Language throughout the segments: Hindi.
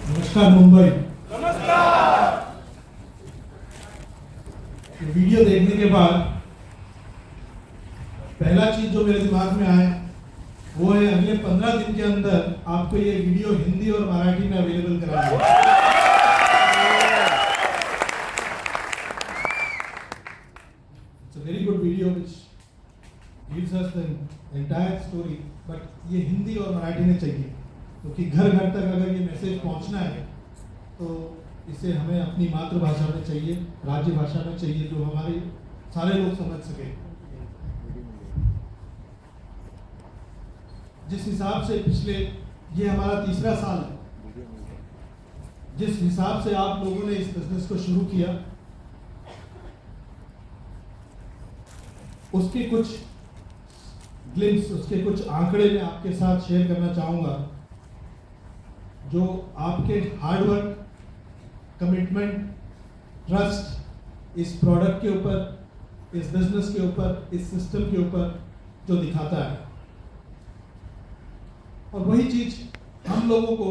नमस्कार मुंबई। वीडियो देखने के बाद पहला चीज जो मेरे दिमाग में आया वो है अगले 15 दिन के अंदर आपको ये वीडियो हिंदी और मराठी में अवेलेबल कराएंगे। It's a very good video which gives us the entire story, but ये हिंदी और मराठी में चाहिए क्योंकि घर घर तक अगर ये मैसेज पहुंचना है तो इसे हमें अपनी मातृभाषा में चाहिए, राज्य भाषा में चाहिए, जो हमारे सारे लोग समझ सके। जिस हिसाब से पिछले ये हमारा तीसरा साल है, जिस हिसाब से आप लोगों ने इस बिजनेस को शुरू किया, उसके कुछ ग्लिम्स, उसके कुछ आंकड़े मैं आपके साथ शेयर करना चाहूंगा जो आपके हार्डवर्क, कमिटमेंट, ट्रस्ट इस प्रोडक्ट के ऊपर, इस बिजनेस के ऊपर, इस सिस्टम के ऊपर जो दिखाता है। और वही चीज हम लोगों को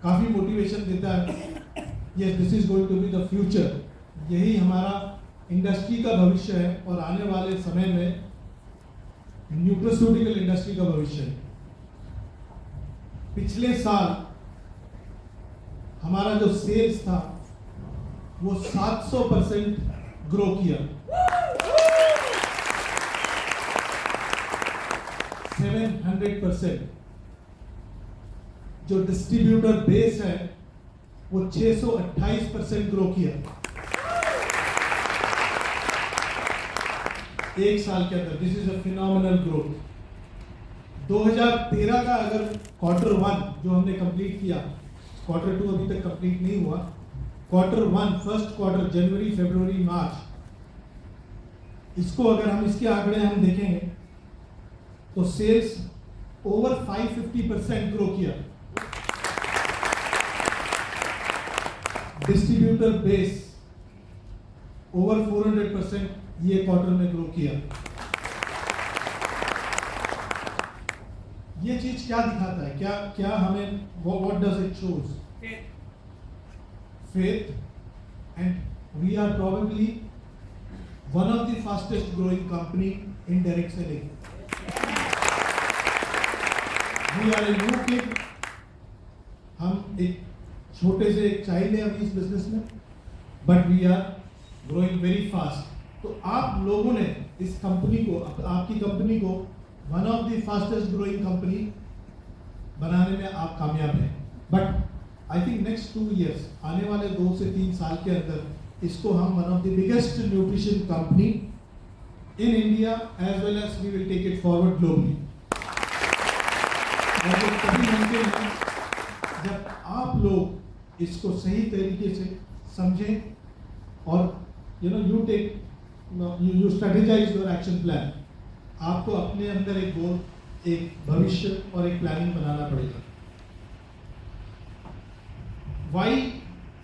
काफी मोटिवेशन देता है। Yes, this is going to be the future. यही हमारा इंडस्ट्री का भविष्य है और आने वाले समय में न्यूट्रास्यूटिकल इंडस्ट्री का भविष्य है। पिछले साल हमारा जो सेल्स था वो 700% ग्रो किया। 700%। जो डिस्ट्रीब्यूटर बेस है वो 628% ग्रो किया एक साल के अंदर। This is a phenomenal growth. 2013 का अगर क्वार्टर 1 जो हमने कंप्लीट किया, क्वार्टर 2 अभी तक कंप्लीट नहीं हुआ, क्वार्टर 1 फर्स्ट क्वार्टर जनवरी, फरवरी, मार्च, इसको अगर हम इसके आंकड़े हम देखेंगे तो सेल्स ओवर 550% ग्रो किया। डिस्ट्रीब्यूटर बेस ओवर 400% ये क्वार्टर में ग्रो किया। ये चीज क्या दिखाता है, क्या हमें, what does it shows? faith, and we are probably one of the fastest growing company in direct selling. We are a new kid. हम एक छोटे से एक चाइल्ड है अभी इस बिजनेस में, but we are growing very fast. तो आप लोगों ने इस कंपनी को, आपकी कंपनी को one of the fastest growing company बनाने में आप कामयाब हैं। But I think next 2 years, आने वाले 2 से 3 साल के अंदर इसको हम one of the biggest nutrition company in India as well as we will take it forward globally. और ये तभी मुमकिन है जब आप लोग इसको सही तरीके से समझें और you take you strategize your action plan. आपको अपने अंदर एक गोल, एक भविष्य और एक प्लानिंग बनाना पड़ेगा। वाई,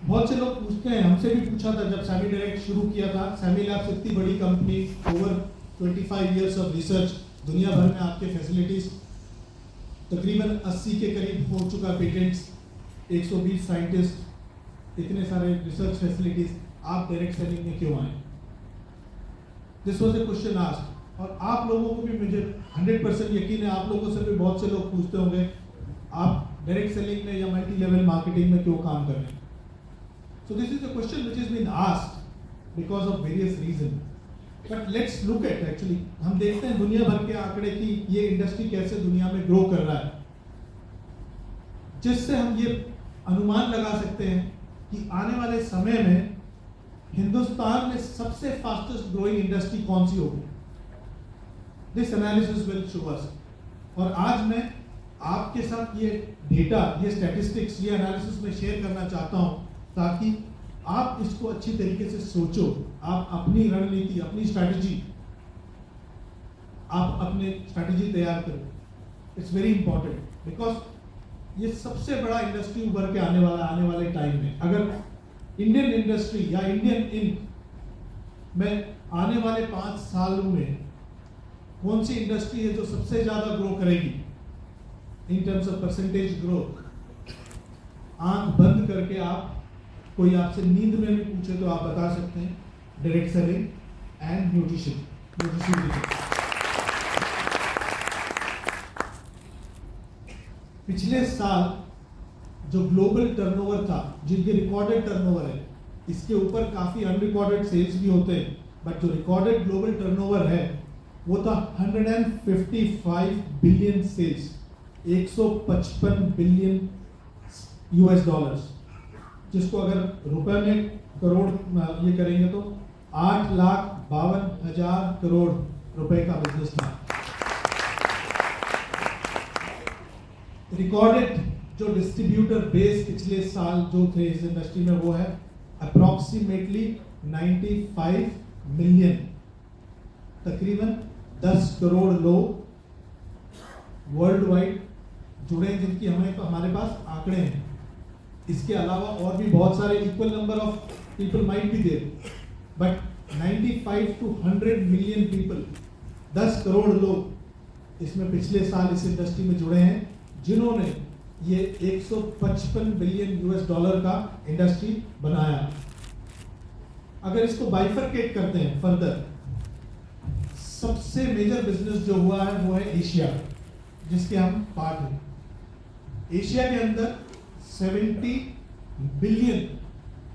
बहुत से लोग पूछते हैं, हमसे भी पूछा था जब सैमी डायरेक्ट शुरू किया था। सैमी लैब्स इतनी बड़ी company, over 25 years of research, दुनिया भर में आपके फैसिलिटीज, तकरीबन 80 के करीब हो चुका पेटेंट्स, 120 साइंटिस्ट, इतने सारे रिसर्च फैसिलिटीज, आप डायरेक्ट सेलिंग में क्यों आए? This was a question asked. और आप लोगों को भी, मुझे 100% यकीन है, आप लोगों से भी बहुत से लोग पूछते होंगे आप डायरेक्ट सेलिंग में या मल्टी लेवल मार्केटिंग में क्यों काम कर रहे हैं? So this is the question which is been asked because of various reason. But let's look at, actually हम देखते हैं दुनिया भर के आंकड़े की ये इंडस्ट्री कैसे दुनिया में ग्रो कर रहा है, जिससे हम ये अनुमान लगा सकते हैं कि आने वाले समय में हिंदुस्तान में सबसे फास्टेस्ट ग्रोइंग इंडस्ट्री कौन सी होगी। This analysis will show us. और आज मैं आपके साथ ये डेटा, ये स्टैटिस्टिक्स, ये एनालिसिस में शेयर करना चाहता हूं ताकि आप इसको अच्छी तरीके से सोचो, आप अपनी रणनीति, अपनी स्ट्रैटेजी, आप अपने स्ट्रैटेजी तैयार करो। इट्स वेरी इंपॉर्टेंट बिकॉज ये सबसे बड़ा इंडस्ट्री उभर के आने वाले टाइम में। अगर इंडियन इंडस्ट्री या इंडियन इंक में आने वाले 5 सालों में कौन सी इंडस्ट्री है जो सबसे ज्यादा ग्रो करेगी इन टर्म्स ऑफ परसेंटेज ग्रोथ, आंख बंद करके आप, कोई आपसे नींद में भी पूछे तो आप बता सकते हैं, डायरेक्ट सेलिंग एंड न्यूट्रिशन। पिछले साल जो ग्लोबल टर्नओवर था, जिनके रिकॉर्डेड टर्नओवर है, इसके ऊपर काफी अनरिकॉर्डेड सेल्स भी होते हैं, बट जो रिकॉर्डेड ग्लोबल टर्नओवर है वो था 155 billion sales, 155 billion US dollars, जिसको अगर रुपए में करोड़ ये करेंगे तो 8,52,000 करोड़ रुपए का बिजनेस था। रिकॉर्डेड जो डिस्ट्रीब्यूटर बेस पिछले साल जो थे इस इंडस्ट्री में, वो है अप्रॉक्सीमेटली 95 मिलियन, तकरीबन 10 करोड़ लोग वर्ल्ड वाइड जुड़े हैं, जिनकी हमारे पास आंकड़े हैं। इसके अलावा और भी बहुत सारे equal number of people might be there, but 95 to 100 million people, 10 crore लोग इसमें पिछले साल इस इंडस्ट्री में जुड़े हैं, जिन्होंने ये 155 बिलियन यूएस डॉलर का इंडस्ट्री बनाया। अगर इसको बाइफरकेट करते हैं फर्दर, सबसे मेजर बिजनेस जो हुआ है वो है एशिया, जिसके हम पार्ट हैं। एशिया के अंदर 70 billion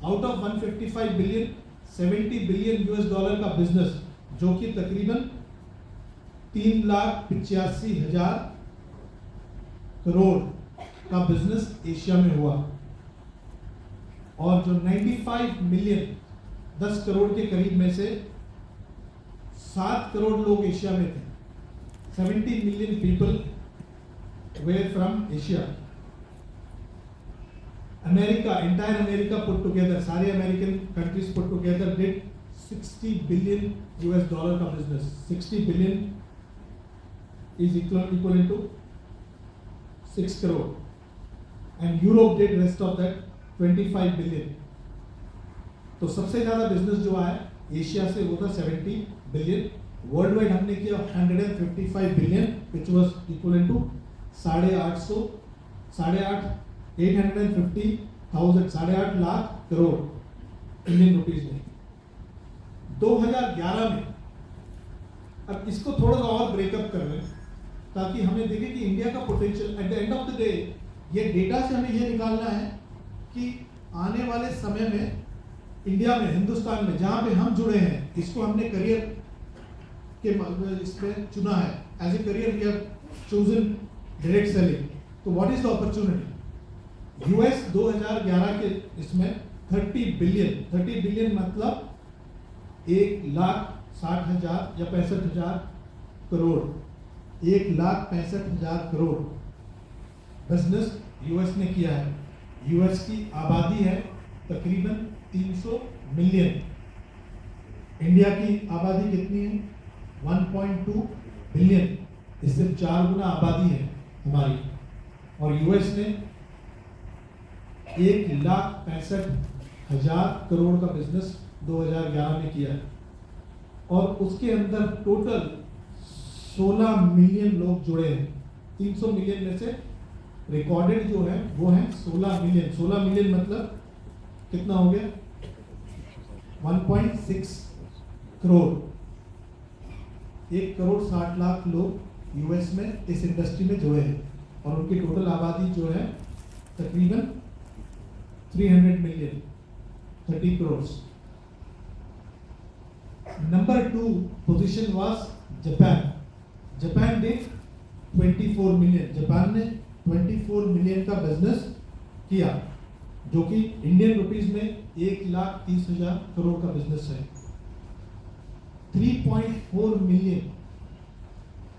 out of 155 billion 70 billion US dollar का बिजनेस, जो कि तकरीबन 3,85,000 करोड़ का बिजनेस एशिया में हुआ। और जो 95 मिलियन 10 करोड़ के करीब में से 7 करोड़ लोग एशिया में थे। 70 million people were from Asia. America, entire America put together, सारे American countries put together did 60 billion US dollar का बिजनेस। 60 billion is equal to 6 crore. And Europe did rest of that 25 billion. तो सबसे ज्यादा बिजनेस जो आया एशिया से वो था 70 बिलियन। वर्ल्ड वाइड हमने किया 155 बिलियन, which was equal to 8.5 lakh crore Indian rupees में 2011 में। अब इसको थोड़ा सा और ब्रेकअप कर रहे हैं ताकि हमें देखे कि इंडिया का potential. At the end of the day ये डेटा से हमें ये निकालना है कि आने वाले समय में इंडिया में, हिंदुस्तान में, जहां पे हम जुड़े हैं, इसको हमने करियर के इसमें चुना है, as a career we have chosen direct selling. तो what is the opportunity? US 2011 के इसमें 30 बिलियन मतलब 1,60,000 या 65,000 करोड़, 1,65,000 करोड़ बिजनेस यूएस ने किया है। यूएस की आबादी है तकरीबन 300 मिलियन। इंडिया की आबादी कितनी है? 1.2 बिलियन। इससे 4 गुना आबादी है हमारी। और यूएस ने 1,65,000 करोड़ का बिजनेस 2011 में किया है। और उसके अंदर टोटल 16 मिलियन लोग जुड़े हैं। 300 मिलियन में से रिकॉर्डेड जो है वो है 16 मिलियन। 16 मिलियन मतलब कितना हो गया? 1.6 करोड़। 1,60,00,000 लोग यूएस में इस इंडस्ट्री में जुड़े हैं और उनकी टोटल आबादी जो है तकरीबन 300 million, 30 crore. Number 2 position was Japan. Japan ने 24 मिलियन, जापान ने 24 मिलियन का बिजनेस किया, जो कि इंडियन रुपीस में 1,30,000 करोड़ का बिजनेस है। 3.4 मिलियन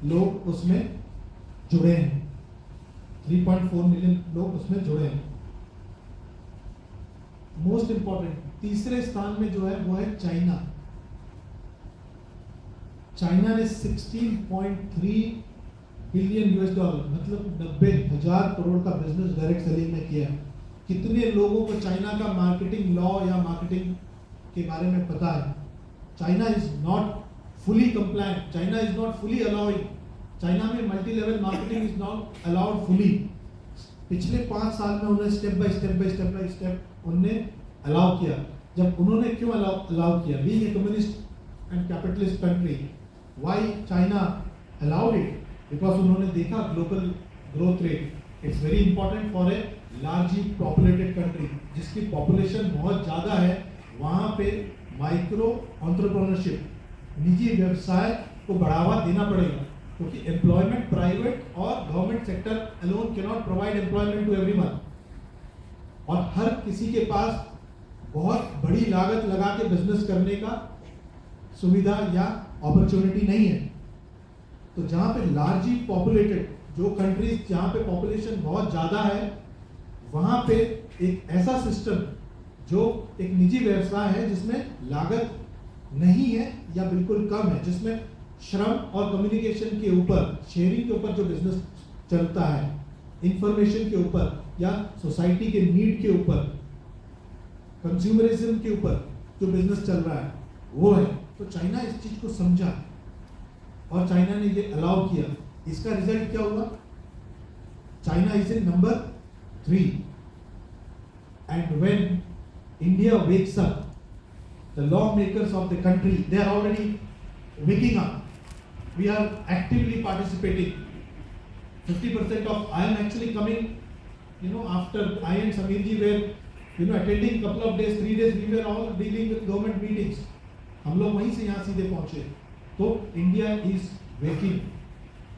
लोग उसमें जुड़े हैं। 3.4 मिलियन लोग उसमें जुड़े हैं। मोस्ट इंपॉर्टेंट तीसरे स्थान में जो है वो है चाइना। चाइना ने 16.3 बिलियन यूएस डॉलर मतलब 90,000 करोड़ का बिजनेस डायरेक्ट सेलिंग में किया। कितने लोगों को चाइना का मार्केटिंग लॉ या मार्केटिंग के बारे में पता है? China is not fully compliant, China is not fully allowing. China में multi level marketing is not allowed fully. पिछले 5 साल में उन्होंने स्टेप बाय स्टेप उन्होंने अलाउ किया। जब उन्होंने क्यों अलाउ किया, being a communist and capitalist country, why China allowed it, because उन्होंने देखा global growth rate it's very important for a largely populated country जिसकी पॉपुलेशन बहुत ज़्यादा है। वहाँ पे माइक्रो एंटरप्रेन्योरशिप, निजी व्यवसाय को बढ़ावा देना पड़ेगा, क्योंकि एम्प्लॉयमेंट प्राइवेट और government sector alone can not provide employment to everyone, और हर किसी के पास बहुत बड़ी लागत लगा के बिजनेस करने का सुविधा या अपॉर्चुनिटी नहीं है। तो जहाँ पे लार्जली पॉपुलेटेड जो कंट्रीज जहाँ पे पॉपुलेशन बहुत ज़्यादा है, वहाँ पे एक ऐसा सिस्टम जो एक निजी व्यवसाय है जिसमें लागत नहीं है या बिल्कुल कम है, जिसमें श्रम और कम्युनिकेशन के ऊपर, शेयरिंग के ऊपर जो बिजनेस चलता है, इंफॉर्मेशन के ऊपर या सोसाइटी के नीड के ऊपर, कंज्यूमरिज्म के ऊपर जो बिजनेस चल रहा है वो है। तो चाइना इस चीज को समझा और चाइना ने ये अलाउ किया। इसका रिजल्ट क्या हुआ? China is in number 3 and when India wakes up, the lawmakers of the country, they are already waking up. We are actively participating. 50% of, I am actually coming, after I and Sameer ji were, attending couple of days, 3 days, we were all dealing with government meetings. हम लोग वहीं से यहाँ सीधे पहुँचे। तो India is waking.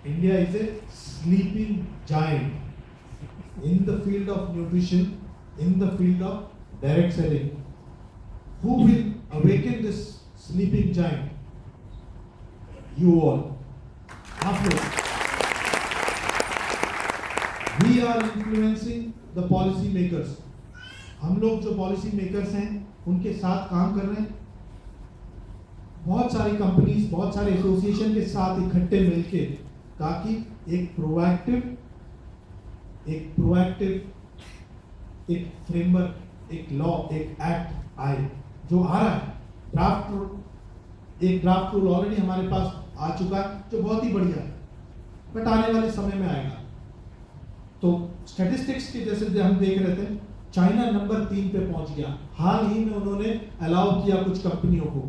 India is a sleeping giant in the field of nutrition, in the field of direct selling. Who will awaken this sleeping giant? You all. After we are influencing the policy makers. हम लोग जो पॉलिसी मेकर्स हैं उनके साथ काम कर रहे हैं। बहुत सारी कंपनीज, बहुत सारे एसोसिएशन के साथ इकट्ठे मिलके, ताकि एक प्रोएक्टिव एक फ्रेमवर्क, एक लॉ, एक एक्ट आए जो आ रहा है। ड्राफ्ट रूल ऑलरेडी हमारे पास आ चुका है जो बहुत ही बढ़िया है, बट आने वाले समय में आएगा। तो स्टैटिस्टिक्स के जैसे हम देख रहे थे, चाइना नंबर 3 पे पहुंच गया। हाल ही में उन्होंने अलाउ किया कुछ कंपनियों को,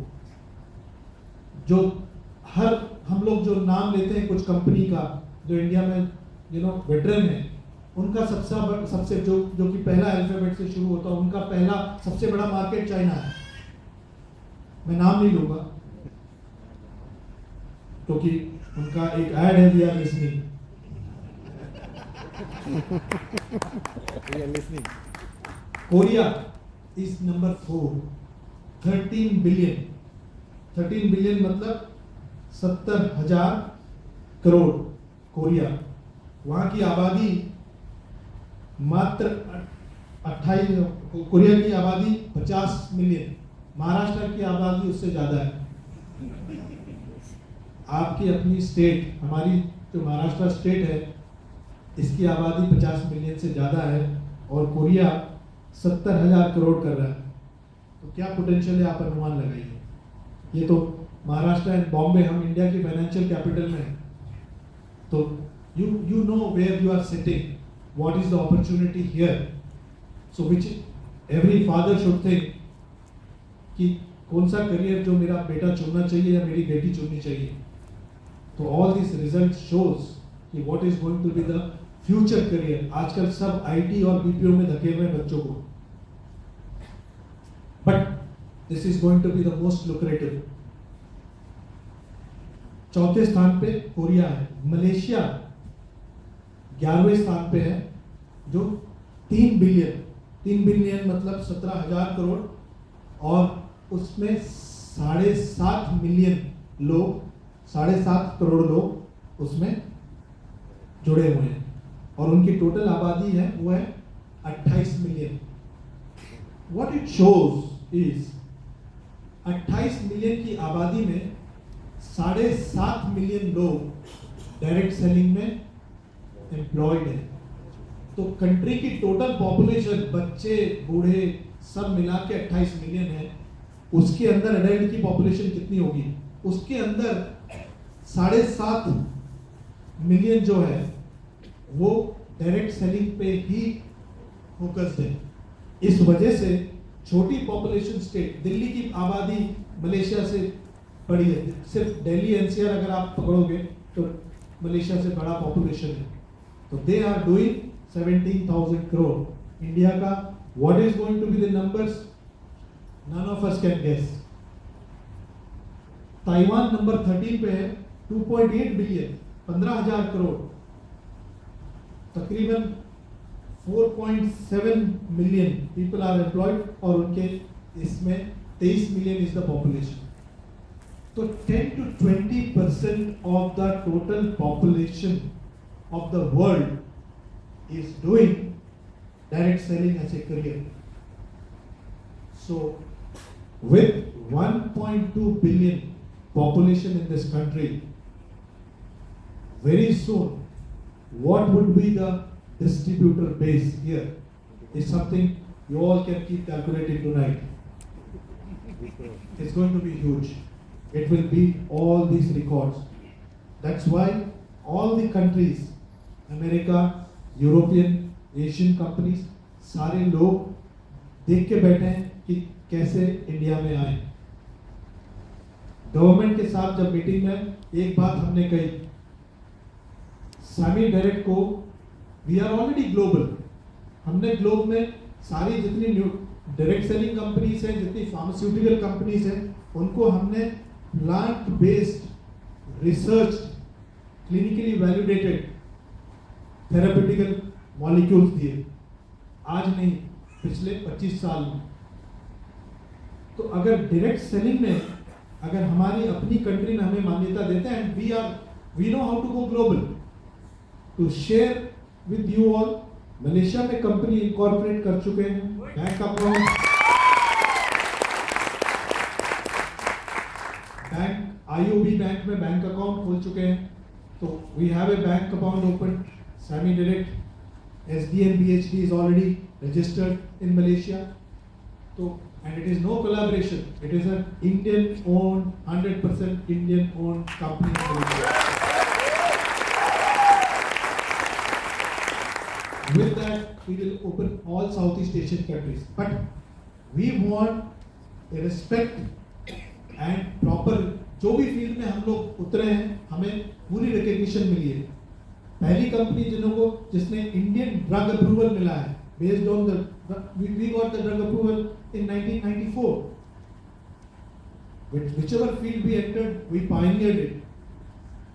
जो हम लोग जो नाम लेते हैं कुछ कंपनी का जो इंडिया में वेटरन है, उनका सबसे जो कि पहला अल्फाबेट से शुरू होता है, उनका पहला सबसे बड़ा मार्केट चाइना है। मैं नाम नहीं लूंगा क्योंकि उनका एक ऐड है, we are listening. Korea is number 4, 13 billion. 13 billion मतलब 70,000 करोड़ कोरिया। वहां की आबादी मात्र 28, कोरिया की आबादी 50 मिलियन। महाराष्ट्र की आबादी उससे ज्यादा है। आपकी अपनी स्टेट, हमारी जो महाराष्ट्र स्टेट है, इसकी आबादी 50 मिलियन से ज्यादा है और कोरिया 70,000 करोड़ कर रहा है। तो क्या पोटेंशियल है, आप अनुमान लगाइए। ये तो महाराष्ट्र एंड बॉम्बे, हम इंडिया की फाइनेंशियल कैपिटल में है। तो you know where you are sitting, what is the opportunity here, so which every father should think कि कौन सा करियर जो मेरा बेटा चुनना चाहिए या मेरी बेटी चुननी चाहिए। तो all these results shows कि what is going to be the future career। आजकल सब IT और BPO में धकेल रहे हैं बच्चों को, but this is going to be the most lucrative। चौथे स्थान पे कोरिया है। मलेशिया 11वें स्थान पे है जो 3 बिलियन मतलब 17,000 करोड़, और उसमें 7.5 मिलियन लोग, 7.5 करोड़ लोग उसमें जुड़े हुए हैं, और उनकी टोटल आबादी है वो है 28 million. What it shows is 28 million की आबादी में 7.5 मिलियन लोग डायरेक्ट सेलिंग में एम्प्लॉयड है। तो कंट्री की टोटल पॉपुलेशन, बच्चे बूढ़े सब मिला के 28 मिलियन है। उसके अंदर एडल्ट की पॉपुलेशन कितनी होगी? उसके अंदर 7.5 मिलियन जो है वो डायरेक्ट सेलिंग पे ही फोकस्ड है। इस वजह से छोटी पॉपुलेशन स्टेट, दिल्ली की आबादी मलेशिया से बड़ी है, सिर्फ दिल्ली एनसीआर अगर आप पकड़ोगे तो मलेशिया से बड़ा पॉपुलेशन है। तो they are doing 17,000 crore. India का what is going to be the numbers, none of us can guess. Taiwan number 13 पे है, 2.8 बिलियन, 15,000 करोड़, तकरीबन 4.7 मिलियन पीपल आर एम्प्लॉयड, और उनके इसमें 23 मिलियन इज द पॉपुलेशन। तो 10 to 20% of the total population of the world is doing direct selling as a career. So with 1.2 billion population in this country, very soon what would be the distributor base here is something you all can keep calculating tonight. It's going to be huge. It will beat all these records. That's why all the countries, America, European, Asian companies, सारे लोग देख के बैठे हैं कि कैसे इंडिया में आए। गवर्नमेंट के साथ जब मीटिंग में एक बात हमने कही, सामी डायरेक्ट को वी आर ऑलरेडी ग्लोबल। हमने ग्लोब में सारी जितनी डायरेक्ट सेलिंग कंपनीज हैं, जितनी फार्मास्यूटिकल कंपनीज हैं, उनको हमने plant based research, clinically validated therapeutical molecules दिए। आज नहीं, पिछले 25 साल में। तो अगर डायरेक्ट सेलिंग में अगर हमारी अपनी कंट्री ने हमें मान्यता देते हैं, and we know how to go global. To share with you all, Malaysia में कंपनी इनकॉर्पोरेट कर चुके हैं, bank account, bank IOB bank में बैंक अकाउंट खोल चुके हैं। तो we have a bank account open, semi direct, SDN BHD is already registered in Malaysia. So, and it is no collaboration, it is an Indian owned, 100% Indian owned company in Malaysia. With that, we will open all Southeast Asian countries. But we want a respect and proper, जो भी फील्ड में हम लोग उतरे हैं, हमें पूरी रिकग्निशन मिली है। पहली कंपनी जिसने इंडियन ड्रग अप्रूवल मिला है, based on the we got the drug approval in 1994। whichever field we entered, we pioneered it.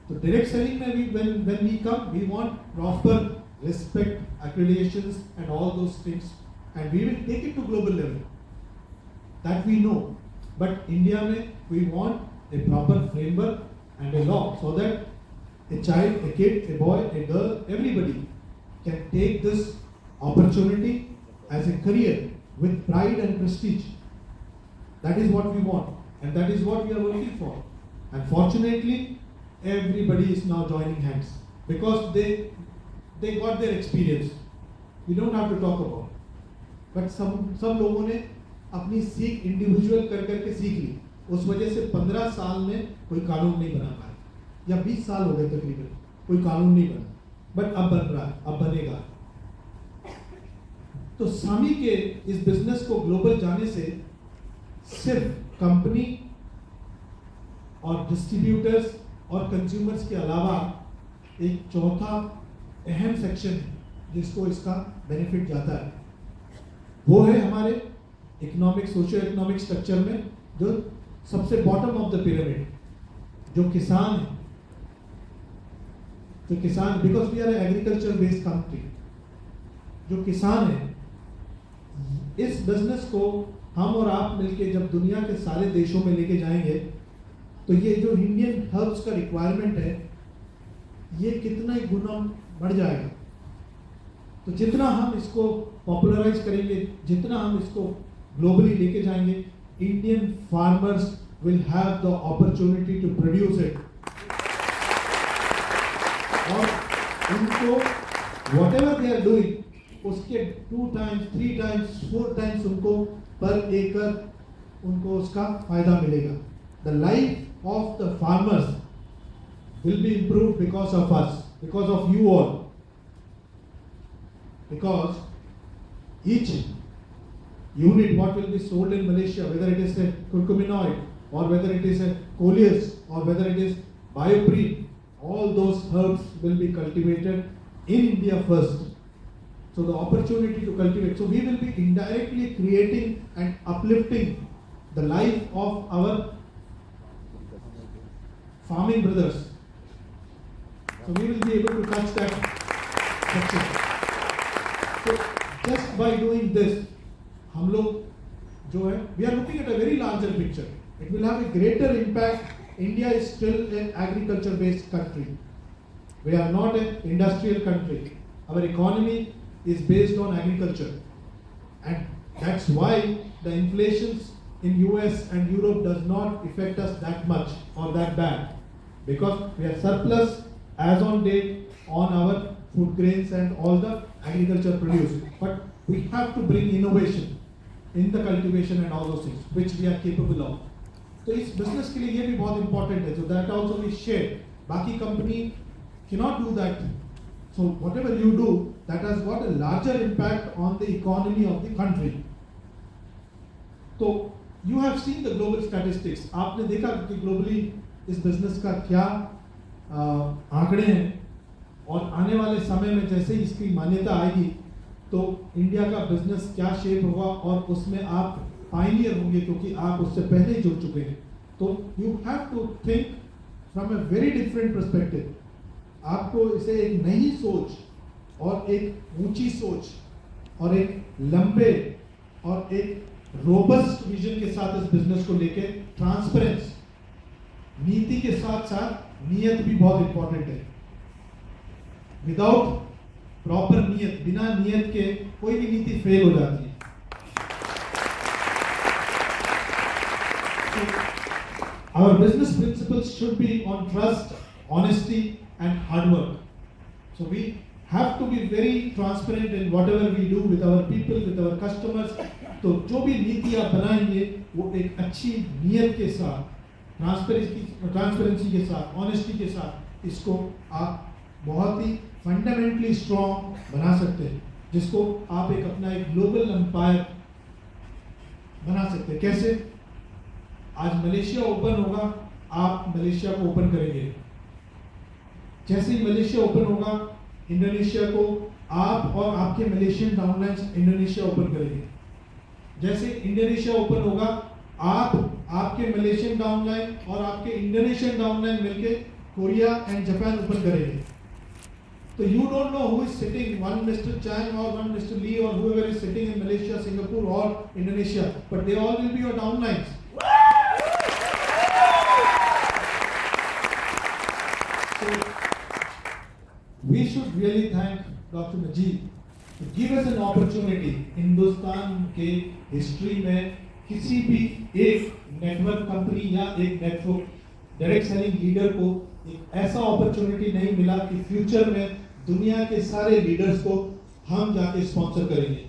So direct selling में when we come, we want proper respect, accreditations and all those things, and we will take it to global level. That we know. But India में we want a proper framework and a law, so that a child, a kid, a boy, a girl, everybody can take this opportunity as a career with pride and prestige. That is what we want, and that is what we are working for. And fortunately, everybody is now joining hands because they got their experience. We don't have to talk about. But some लोगों ने अपनी सीख इंडिविजुअल करके सीख ली। उस वजह से 15 साल में कोई कानून नहीं बना पाया, या 20 साल हो गए तकरीबन, कोई कानून नहीं बना। बट अब बन रहा है, अब बनेगा। तो सामी के इस बिजनेस को ग्लोबल जाने से सिर्फ कंपनी और डिस्ट्रीब्यूटर्स और कंज्यूमर्स के अलावा एक चौथा अहम सेक्शन है जिसको इसका बेनिफिट जाता है, वो है हमारे इकोनॉमिक, सोशियो इकोनॉमिक स्ट्रक्चर में जो सबसे बॉटम ऑफ द पिरामिड, जो किसान है। तो किसान, because we are agriculture based country, जो किसान है, इस बिजनेस को हम और आप मिलके जब दुनिया के सारे देशों में लेके जाएंगे, तो ये जो इंडियन हर्ब्स का रिक्वायरमेंट है, ये कितना ही गुना बढ़ जाएगा। तो जितना हम इसको पॉपुलराइज करेंगे, जितना हम इसको ग्लोबली लेके जाएंगे, Indian farmers will have the opportunity to produce it, और उनको व्हाटएवर दे आर डूइंग उसके 2 times, 3 times, 4 times उनको पर एकड़ उनको उसका फायदा मिलेगा। The life of the farmers will be improved because of us, because of you all. because each unit what will be sold in Malaysia, whether it is a curcuminoid or whether it is a coleus or whether it is bioprene, all those herbs will be cultivated in India first. So the opportunity to cultivate. So we will be indirectly creating and uplifting the life of our farming brothers. So we will be able to touch that section. So just by doing this, हम लोग जो है, we are looking at a very larger picture. It will have a greater impact. India is still an agriculture-based country. We are not an industrial country. Our economy is based on agriculture, and that's why the inflations in US and Europe does not affect us that much or that bad, because we are surplus as on date on our food grains and all the agriculture produce. But we have to bring innovation in the cultivation and all those things, which we are capable of. तो इस business के लिए ये भी बहुत important है. So that also we share. बाकी company cannot do that. So whatever you do, that has got a larger impact on the economy of the country. So you have seen the global statistics. आपने देखा कि globally इस business का क्या आंकड़े हैं, और आने वाले समय में जैसे ही इसकी मान्यता आएगी तो इंडिया का बिजनेस क्या शेप होगा, और उसमें आप पायनियर होंगे क्योंकि आप उससे पहले ही जुड़ चुके हैं. तो you have to think from a very different perspective. आपको इसे एक नई सोच और एक ऊंची सोच और एक लंबे और एक रोबस्ट विजन के साथ इस बिजनेस को लेके, ट्रांसपेरेंस, नीति के साथ साथ नियत भी बहुत इंपॉर्टेंट है. विदाउट प्रॉपर नियत, बिना नियत के कोई भी नीति फेल हो जाती है. Our business principles should be on trust, honesty and hard work. So we have to be very transparent in whatever we do with our people, with our customers. तो जो भी नीति आप बनाएंगे वो एक अच्छी नियत के साथ, ट्रांसपेरेंसी के साथ, ऑनेस्टी के साथ इसको आप बहुत ही फंडामेंटली स्ट्रॉन्ग बना सकते हैं, जिसको आप एक अपना एक ग्लोबल एम्पायर बना सकते हैं. कैसे? आज मलेशिया ओपन होगा, आप मलेशिया को ओपन करेंगे. जैसे ही मलेशिया ओपन होगा, इंडोनेशिया को आप और आपके मलेशियन डाउनलाइंस इंडोनेशिया ओपन करेंगे. जैसे इंडोनेशिया ओपन होगा, आप आपके मलेशियन डाउनलाइन और आपके इंडोनेशियन डाउनलाइन मिलके कोरिया एंड जापान ओपन करेंगे. So you don't know who is sitting, one Mr. Chang or one Mr. Lee or whoever is sitting in Malaysia, Singapore or Indonesia, but they all will be your downlines. So we should really thank Dr. Najib to give us an opportunity. Hindustan के हिस्ट्री में किसी भी एक नेटवर्क कंपनी या एक नेटवर्क डायरेक्ट सेलिंग लीडर को एक ऐसा अपॉर्चुनिटी नहीं मिला कि फ्यूचर में दुनिया के सारे लीडर्स को हम जाके स्पॉन्सर करेंगे.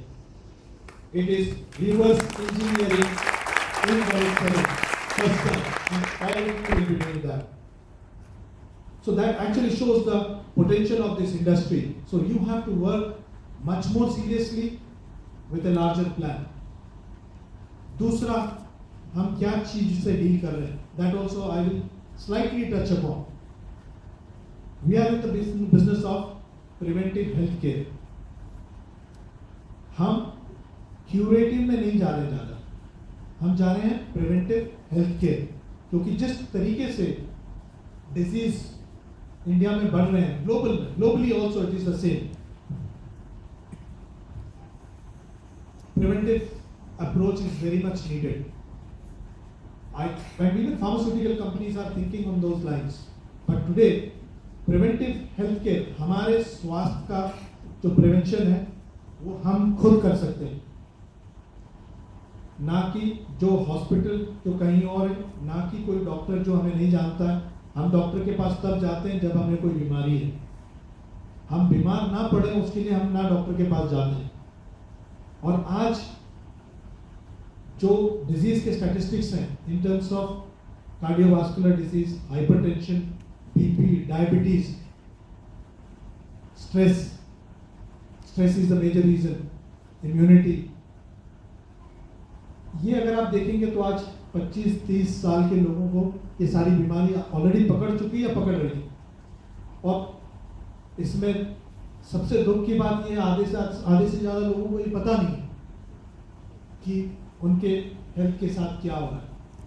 It is reverse engineering in direct selling first time, and all will be doing that. So that actually shows the potential of this industry. So you have to work much more seriously with a larger plan. दूसरा, हम क्या चीज से डील कर रहे हैं, that also I will slightly touch upon. We are in the business of preventive health care. हम क्यूरेटिव में नहीं जा रहे ज़्यादा, हम जा रहे हैं प्रिवेंटिव हेल्थ केयर, क्योंकि जिस तरीके से डिजीज इंडिया में बढ़ रहे हैं, globally also it is the same. Preventive approach is very much needed. When even pharmaceutical companies are thinking on those lines, but today preventive healthcare, हमारे स्वास्थ्य का जो प्रिवेंशन है वो हम खुद कर सकते हैं, ना कि जो हॉस्पिटल जो कहीं और है, ना कि कोई डॉक्टर जो हमें नहीं जानता है. हम डॉक्टर के पास तब जाते हैं जब हमें कोई बीमारी है. हम बीमार ना पड़े उसके लिए हम ना डॉक्टर के पास जाते हैं. और आज जो डिजीज के स्टैटिस्टिक्स हैं in terms of cardiovascular disease, hypertension, BP, diabetes, stress stress is the major reason, immunity. ये अगर आप देखेंगे तो आज 25-30 साल के लोगों को ये सारी बीमारियां ऑलरेडी पकड़ चुकी है या पकड़ रही है। और इसमें सबसे दुख की बात ये आधे से ज़्यादा लोगों को ये पता नहीं है कि उनके हेल्थ के साथ क्या हो रहा है।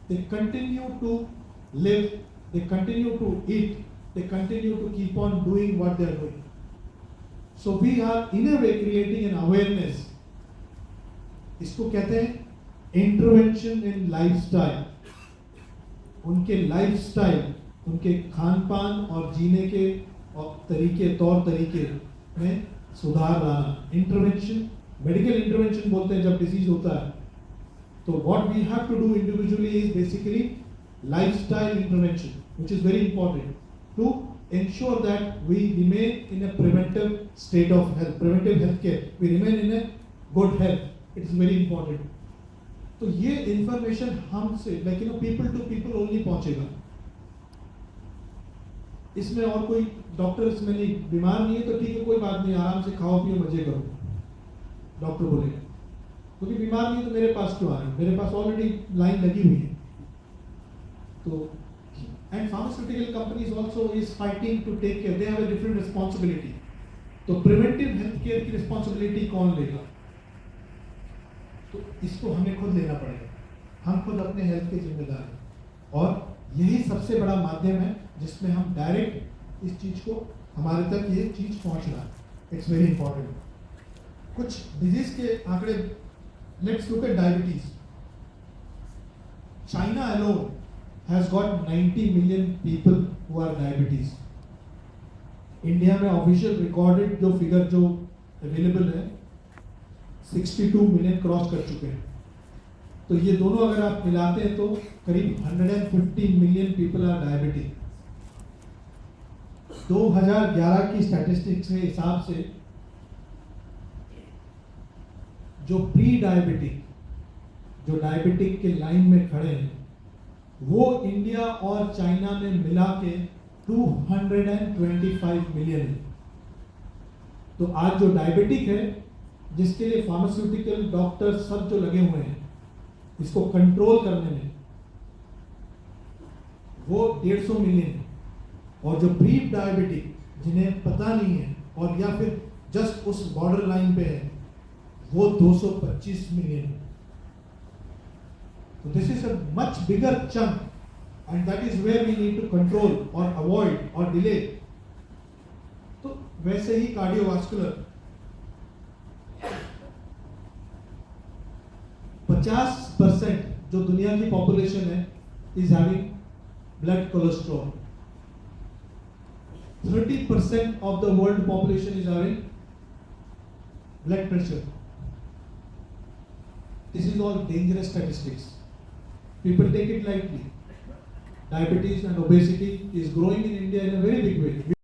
They continue to live, they continue to eat, they continue to keep on doing what they are doing. So we are in a way creating an awareness. इसको कहते हैं इंटरवेंशन इन लाइफस्टाइल। उनके लाइफस्टाइल, उनके खान पान और जीने के और तौर तरीके में सुधार लाना। इंटरवेंशन, मेडिकल इंटरवेंशन बोलते हैं जब डिजीज होता है। तो what we have to do individually is basically lifestyle intervention, which is very important to ensure that we remain in a preventive state of health, preventive health care, we remain in a good health. It is very important. तो ये इंफॉर्मेशन हमसे like people to people only पहुंचेगा। इसमें और कोई डॉक्टर इसमें नहीं, बीमार नहीं है तो ठीक है, कोई बात नहीं, आराम से खाओ पियो मजे करो, डॉक्टर बोलेगा। क्योंकि बीमार नहीं तो मेरे पास क्यों आ रहे, मेरे पास ऑलरेडी लाइन लगी हुई है। तो and pharmaceutical companies also is fighting to take care, they have a different responsibility. तो preventive health care की responsibility कौन लेगा? तो इसको हमें खुद लेना पड़ेगा, हम खुद अपने हेल्थ के जिम्मेदार हैं। और यही सबसे बड़ा माध्यम है जिसमें हम डायरेक्ट इस चीज को, हमारे तक ये चीज पहुंच रहा है। It's very important. कुछ डिजीज के आंकड़े, let's look eight diabetes. China alone has got 90 million people who are diabetes. India में ऑफिशियल रिकॉर्डेड जो फिगर जो अवेलेबल है 62 मिलियन क्रॉस कर चुके हैं। तो ये दोनों अगर आप मिलाते हैं तो करीब 150 मिलियन पीपल आर डायबिटिक। 2011 की स्टैटिस्टिक्स के हिसाब से जो प्री डायबिटिक, जो डायबिटिक के लाइन में खड़े हैं, वो इंडिया और चाइना में मिला के 225 मिलियन है। तो आज जो डायबिटिक है, जिसके लिए फार्मास्यूटिकल डॉक्टर सब जो लगे हुए हैं इसको कंट्रोल करने में, वो 150 मिलियन है। और जो प्री डायबिटिक, जिन्हें पता नहीं है और या फिर जस्ट उस बॉर्डर लाइन पे है, वो 225 मिलियन है। So this is a much bigger chunk, and that is where we need to control or avoid or delay. तो वैसे ही कार्डियोवास्कुलर 50% जो दुनिया की पॉपुलेशन है is having blood cholesterol. 30% of the world population is having blood pressure. This is all dangerous statistics. People take it lightly. Diabetes and obesity is growing in India in a very big way.